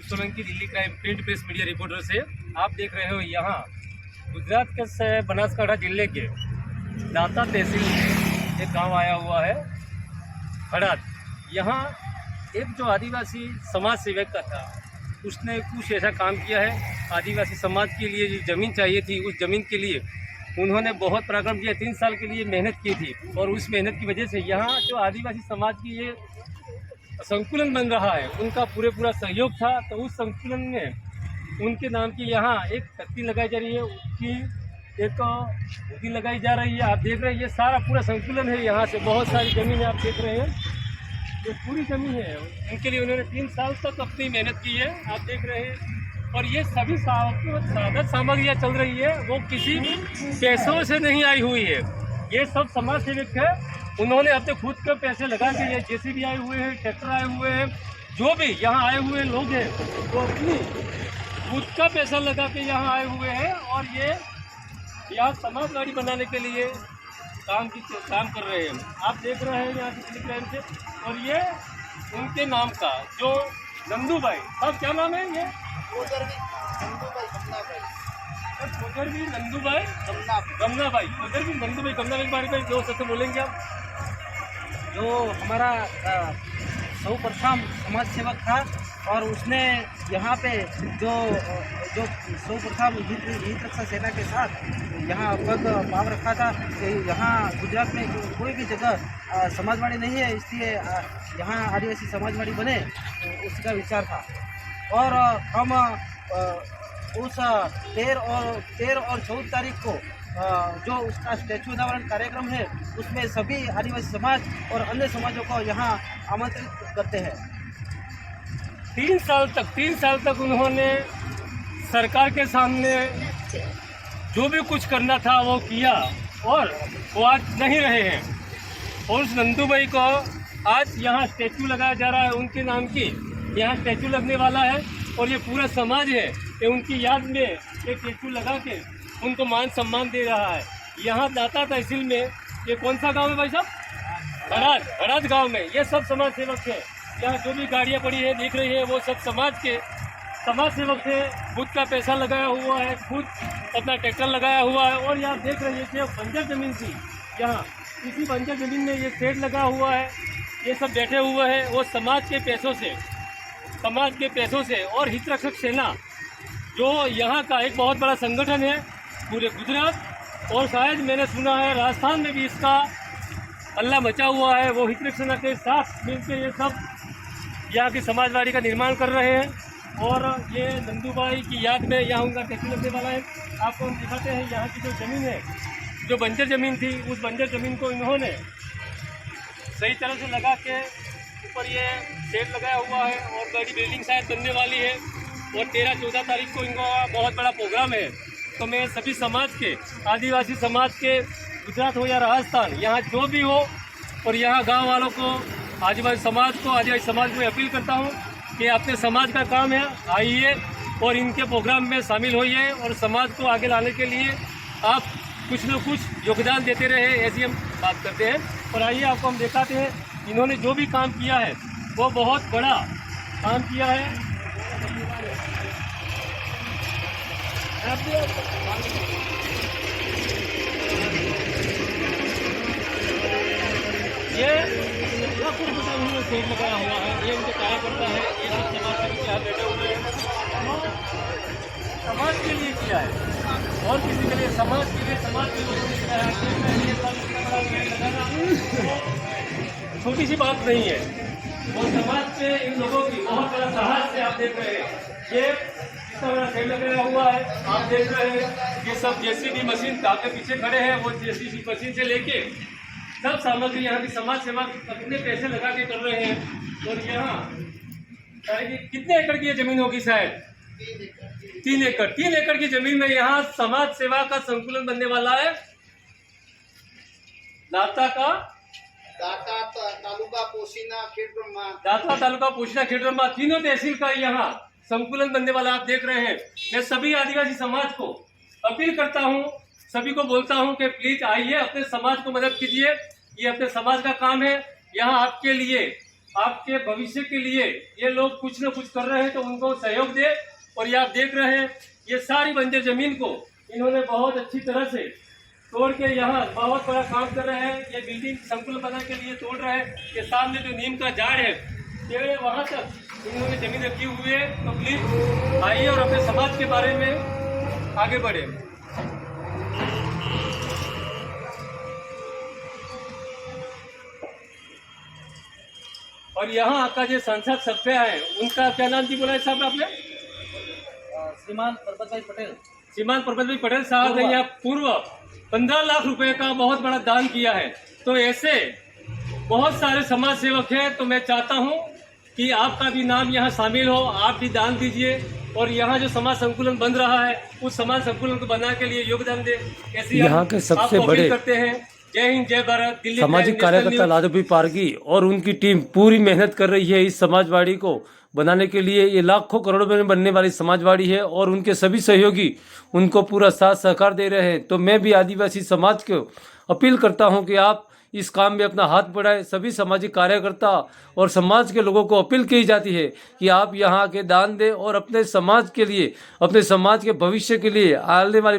Solanki, Delhi crime print press media reporter से आप देख रहे हो यहाँ गुजरात के बनासकांठा जिले के दाता तहसील में एक गांव आया हुआ है हड़ाद। यहाँ एक जो आदिवासी समाज सेवक का था, उसने कुछ ऐसा काम किया है। आदिवासी समाज के लिए जो ज़मीन चाहिए थी, उस ज़मीन के लिए उन्होंने बहुत पराक्रम किया। 3 साल के लिए मेहनत की थी और उस मेहनत की वजह से यहाँ जो आदिवासी समाज की ये संकुलन बन रहा है, उनका पूरा सहयोग था। तो उस संकुलन में उनके नाम की यहाँ एक तख्ती लगाई जा रही है, उसकी एक मूर्ति लगाई जा रही है। आप देख रहे हैं ये सारा पूरा संकुलन है। यहाँ से बहुत सारी ज़मीन आप देख रहे हैं, ये पूरी ज़मीन है। उनके लिए उन्होंने 3 साल तक अपनी मेहनत की है, आप देख रहे हैं। और ये सभी साधन सामग्रियाँ चल रही है, वो किसी पैसों से नहीं आई हुई है। ये सब समाज सेवक है, उन्होंने अपने खुद के पैसे लगा के, ये जेसीबी आए हुए हैं, ट्रैक्टर आए हुए हैं, जो भी यहाँ आए हुए लोग हैं वो अपनी खुद का पैसा लगा के यहाँ आए हुए हैं और ये यहाँ समाज गाड़ी बनाने के लिए काम कर रहे हैं। आप देख रहे हैं यहाँ की क्राइम से। और ये उनके नाम का जो नंदू भाई, साहब क्या नाम है ये? उधर भी नंदू भाई गमना भाई, उधर भी नंदू भाई गमना भाई बारे में जो सत्य बोलेंगे आप? जो हमारा सर्वप्रथम समाज सेवक था और उसने यहाँ पे जो सर्वप्रथम हित रक्षा सेना के साथ यहाँ पग पाव रखा था कि यहाँ गुजरात में कोई भी जगह समाजवाड़ी नहीं है, इसलिए यहाँ आदिवासी समाजवाड़ी बने, उसका विचार था। और हम उस 13 और 14 तारीख को जो उसका स्टैचू अनावरण कार्यक्रम है, उसमें सभी आदिवासी समाज और अन्य समाजों को यहाँ आमंत्रित करते हैं। 3 साल तक उन्होंने सरकार के सामने जो भी कुछ करना था वो किया और वो आज नहीं रहे हैं। और उस नंदू भाई को आज यहाँ स्टैचू लगाया जा रहा है, उनके नाम की यहाँ स्टैचू लगने वाला है। और ये पूरा समाज है कि उनकी याद में एक स्टैचू लगा के उनको मान सम्मान दे रहा है। यहाँ दाता तहसील में ये कौन सा गांव है भाई साहब? हड़ाद गांव में ये सब समाज सेवक है। यहाँ जो भी गाड़ियाँ पड़ी है देख रही है, वो सब समाज सेवक थे। खुद का पैसा लगाया हुआ है, खुद अपना ट्रैक्टर लगाया हुआ है। और यहाँ देख रही है कि बंजर ज़मीन थी, यहाँ इसी बंजर ज़मीन में ये शेड लगा हुआ है, ये सब बैठे हुए हैं। वो समाज के पैसों से और हित रक्षक सेना जो यहाँ का एक बहुत बड़ा संगठन है पूरे गुजरात और शायद मैंने सुना है राजस्थान में भी इसका हल्ला मचा हुआ है। वो हित रक्षक सेना के साथ मिलकर ये सब यहाँ की समाजवाड़ी का निर्माण कर रहे हैं। और ये नंदू भाई की याद में यहाँ उनका टैक्सी लगने वाला है। आपको हम दिखाते हैं यहाँ की जो ज़मीन है, जो बंजर ज़मीन थी, उस बंजर ज़मीन को इन्होंने सही तरह से लगा के ऊपर ये शेड लगाया हुआ है और बड़ी बिल्डिंग शायद बनने वाली है। और 13-14 तारीख को इनका बहुत बड़ा प्रोग्राम है। तो मैं सभी समाज के, आदिवासी समाज के, गुजरात हो या राजस्थान, यहाँ जो भी हो, और यहाँ गांव वालों को, आदिवासी समाज को अपील करता हूँ कि अपने समाज का काम है, आइए और इनके प्रोग्राम में शामिल होइए और समाज को आगे लाने के लिए आप कुछ न कुछ योगदान देते रहे, ऐसी हम बात करते हैं। और आइए आपको हम दिखाते हैं इन्होंने जो भी काम किया है, वो बहुत बड़ा काम किया है। ये शेड लगाया हुआ है, ये उनके कार्य करता है। ये सब समाज के यहाँ बैठे हुए हैं, समाज के लिए किया है और किसी के लिए, समाज के लिए लोगों ने किया है। छोटी सी बात नहीं है। और समाज पे इन लोगों की बहुत बड़ा साहस से आप देख रहे हैं। ये इतना बड़ा शेड लगाया हुआ है, आप देख रहे हैं। ये सब जेसीबी मशीन आपके पीछे खड़े हैं, वो जेसीबी मशीन से लेके सब सामग्री यहाँ की समाज सेवा अपने पैसे लगा के कर रहे हैं। और यहाँ कितने एकड़ की जमीन होगी? शायद 3 एकड़ की जमीन में यहाँ समाज सेवा का संकुलन बनने वाला है। दाता तालुका पोशीना खेड़ब्रह्मा तीनों तहसील का यहाँ संकुलन बनने वाला आप देख रहे हैं। मैं सभी आदिवासी समाज को अपील करता हूँ, सभी को बोलता हूँ कि प्लीज आइए, अपने समाज को मदद कीजिए। ये अपने समाज का काम है। यहाँ आपके लिए आपके भविष्य के लिए ये लोग कुछ न कुछ कर रहे हैं, तो उनको सहयोग दे। और ये आप देख रहे हैं, ये सारी बंजर जमीन को इन्होंने बहुत अच्छी तरह से तोड़ के यहाँ बहुत बड़ा काम कर रहे हैं। ये बिल्डिंग संकुल बनाने के लिए तोड़ रहे हैं। ये सामने जो नीम का झाड़ है, पेड़ वहाँ तक इन्होंने जमीन रखी हुई है। तो प्लीज आइए और अपने समाज के बारे में आगे बढ़े। और यहाँ का जो संसद सभ्य है, उनका क्या नाम जी बोला है साहब आपने? श्रीमान परबत भाई पटेल। श्रीमान परबत भाई पटेल साहब ने यहाँ पूर्व 15 लाख रुपए का बहुत बड़ा दान किया है। तो ऐसे बहुत सारे समाज सेवक हैं। तो मैं चाहता हूँ कि आपका भी नाम यहाँ शामिल हो, आप भी दान दीजिए और यहाँ जो समाज संकुलन बन रहा है, उस समाज संकुलन को बनाने के लिए योगदान दे। ऐसे यहाँ के सबसे बड़े करते हैं। जय हिंद, जय भारत। दिल्ली सामाजिक कार्यकर्ता लादोभी पारगी और उनकी टीम पूरी मेहनत कर रही है इस समाजवाड़ी को बनाने के लिए। ये लाखों करोड़ों में बनने वाली समाजवाड़ी है और उनके सभी सहयोगी उनको पूरा साथ सहकार दे रहे हैं। तो मैं भी आदिवासी समाज को अपील करता हूं कि आप इस काम में अपना हाथ बढ़ाएं। सभी सामाजिक कार्यकर्ता और समाज के लोगों को अपील की जाती है कि आप यहाँ के दान दें और अपने समाज के लिए, अपने समाज के भविष्य के लिए, आने वाली